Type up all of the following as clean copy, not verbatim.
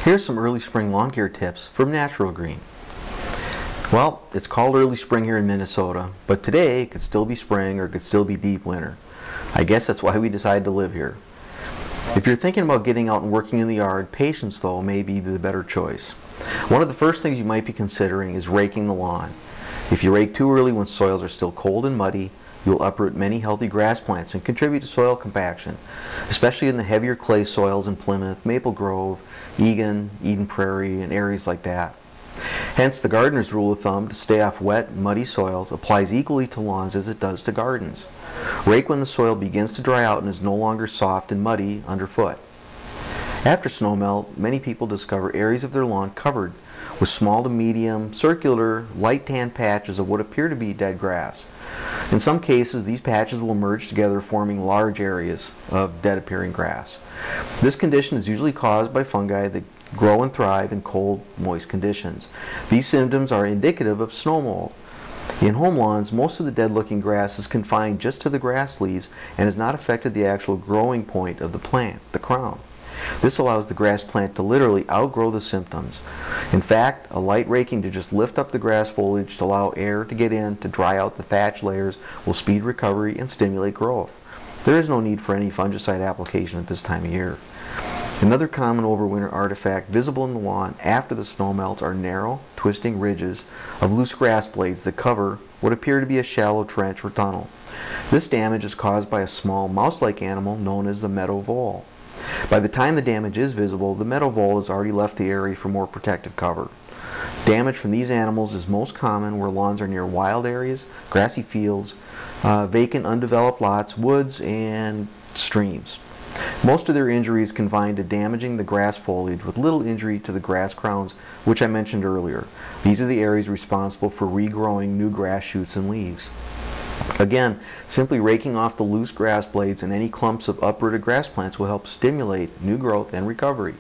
Here's some early spring lawn care tips from Natural Green. Well, it's called early spring here in Minnesota, but today it could still be spring or it could still be deep winter. I guess that's why we decided to live here. If you're thinking about getting out and working in the yard, patience though may be the better choice. One of the first things you might be considering is raking the lawn. If you rake too early when soils are still cold and muddy, you'll uproot many healthy grass plants and contribute to soil compaction, especially in the heavier clay soils in Plymouth, Maple Grove, Egan, Eden Prairie, and areas like that. Hence, the gardener's rule of thumb to stay off wet, muddy soils applies equally to lawns as it does to gardens. Rake when the soil begins to dry out and is no longer soft and muddy underfoot. After snowmelt, many people discover areas of their lawn covered with small to medium, circular, light tan patches of what appear to be dead grass. In some cases, these patches will merge together, forming large areas of dead appearing grass. This condition is usually caused by fungi that grow and thrive in cold, moist conditions. These symptoms are indicative of snow mold. In home lawns, most of the dead-looking grass is confined just to the grass leaves and has not affected the actual growing point of the plant, the crown. This allows the grass plant to literally outgrow the symptoms. In fact, a light raking to just lift up the grass foliage to allow air to get in to dry out the thatch layers will speed recovery and stimulate growth. There is no need for any fungicide application at this time of year. Another common overwinter artifact visible in the lawn after the snow melts are narrow, twisting ridges of loose grass blades that cover what appear to be a shallow trench or tunnel. This damage is caused by a small mouse-like animal known as the meadow vole. By the time the damage is visible, the meadow vole has already left the area for more protective cover. Damage from these animals is most common where lawns are near wild areas, grassy fields, vacant undeveloped lots, woods, and streams. Most of their injuries confined to damaging the grass foliage with little injury to the grass crowns, which I mentioned earlier. These are the areas responsible for regrowing new grass shoots and leaves. Again, simply raking off the loose grass blades and any clumps of uprooted grass plants will help stimulate new growth and recovery.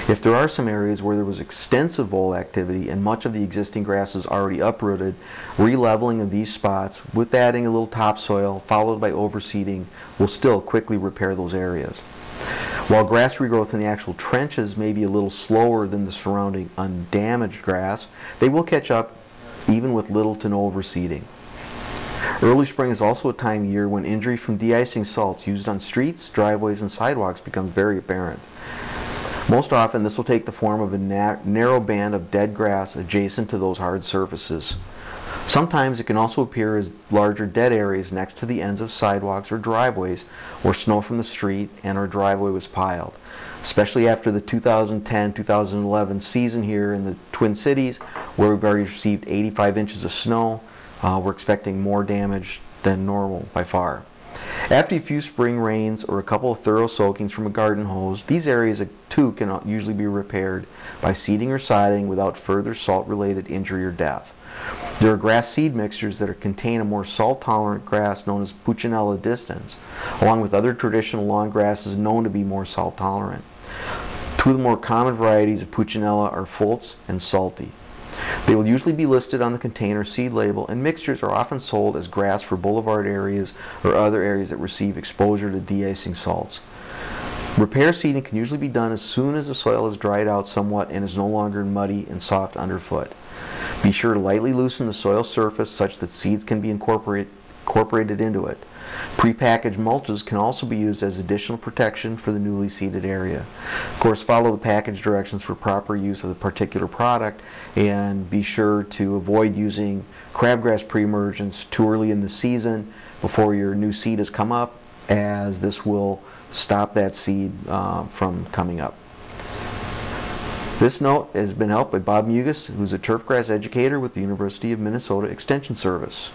If there are some areas where there was extensive vole activity and much of the existing grass is already uprooted, re-leveling of these spots with adding a little topsoil followed by overseeding will still quickly repair those areas. While grass regrowth in the actual trenches may be a little slower than the surrounding undamaged grass, they will catch up even with little to no overseeding. Early spring is also a time of year when injury from de-icing salts used on streets, driveways, and sidewalks becomes very apparent. Most often this will take the form of a narrow band of dead grass adjacent to those hard surfaces. Sometimes it can also appear as larger dead areas next to the ends of sidewalks or driveways where snow from the street and or driveway was piled. Especially after the 2010-2011 season here in the Twin Cities, where we've already received 85 inches of snow, we're expecting more damage than normal by far. After a few spring rains or a couple of thorough soakings from a garden hose, these areas too can usually be repaired by seeding or sodding without further salt-related injury or death. There are grass seed mixtures that contain a more salt-tolerant grass known as Puccinella distans, along with other traditional lawn grasses known to be more salt-tolerant. Two of the more common varieties of Puccinella are Fultz and Salty. They will usually be listed on the container seed label, and mixtures are often sold as grass for boulevard areas or other areas that receive exposure to de-icing salts. Repair seeding can usually be done as soon as the soil has dried out somewhat and is no longer muddy and soft underfoot. Be sure to lightly loosen the soil surface such that seeds can be incorporated into it. Pre-packaged mulches can also be used as additional protection for the newly seeded area. Of course, follow the package directions for proper use of the particular product, and be sure to avoid using crabgrass pre-emergence too early in the season before your new seed has come up, as this will stop that seed from coming up. This note has been helped by Bob Mugas, who's a turfgrass educator with the University of Minnesota Extension Service.